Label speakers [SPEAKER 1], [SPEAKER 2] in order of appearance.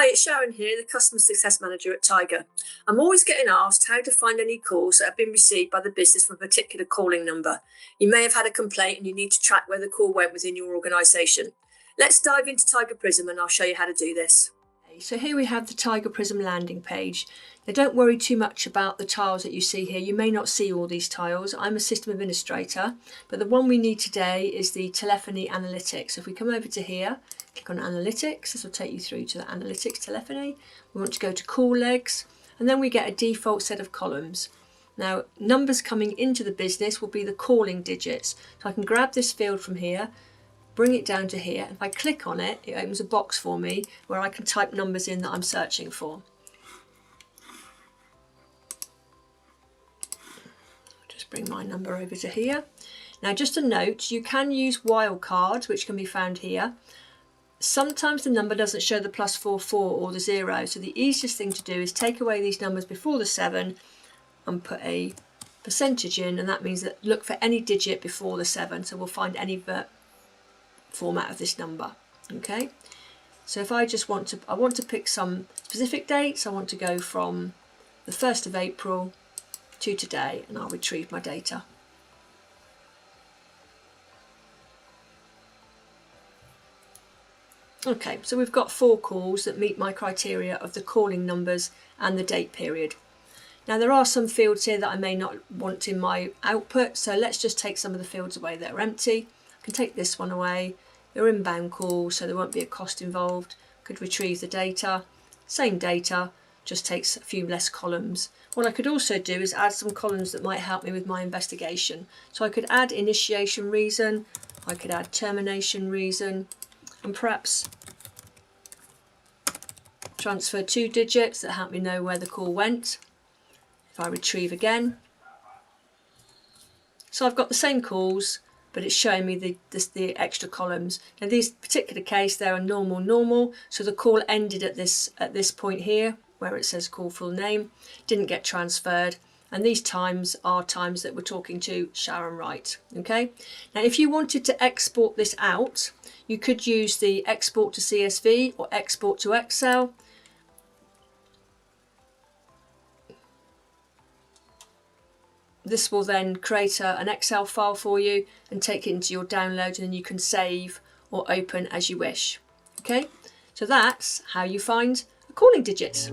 [SPEAKER 1] Hi, it's Sharon here, the Customer Success Manager at Tiger. I'm always getting asked how to find any calls that have been received by the business from a particular calling number. You may have had a complaint and you need to track where the call went within your organisation. Let's dive into Tiger Prism and I'll show you how to do this. So here we have the Tiger Prism landing page. Now don't worry too much about the tiles that you see here. You may not see all these tiles. I'm a system administrator, but the one we need today is the telephony analytics. So if we come over to here, click on analytics, this will take you through to the analytics telephony. We want to go to call legs, and then we get a default set of columns. Now numbers coming into the business will be the calling digits. So I can grab this field from here, bring it down to here. If I click on it, it opens a box for me where I can type numbers in that I'm searching for. Just bring my number over to here. Now just a note, you can use wildcards, which can be found here. Sometimes the number doesn't show the +44 or the 0, so the easiest thing to do is take away these numbers before the 7 and put a percentage in, and that means that look for any digit before the 7, so we'll find any format of this number. Okay, so if I want to pick some specific dates. I want to go from the 1st of April to today, and I'll retrieve my data. Okay, so we've got 4 calls that meet my criteria of the calling numbers and the date period. Now there are some fields here that I may not want in my output, so let's just take some of the fields away that are empty. I can take this one away. They're inbound calls, so there won't be a cost involved. Could retrieve the data, same data, just takes a few less columns. What I could also do is add some columns that might help me with my investigation. So I could add initiation reason, I could add termination reason, and perhaps transfer 2 digits that help me know where the call went. If I retrieve again, so I've got the same calls, but it's showing me the extra columns. Now these particular case, they're a normal, so the call ended at this point here where it says call full name, didn't get transferred, and these times are times that we're talking to Sharon Wright. Okay, now if you wanted to export this out, you could use the export to CSV or export to Excel. This will then create an Excel file for you and take it into your download, and then you can save or open as you wish. Okay, so that's how you find a calling digit.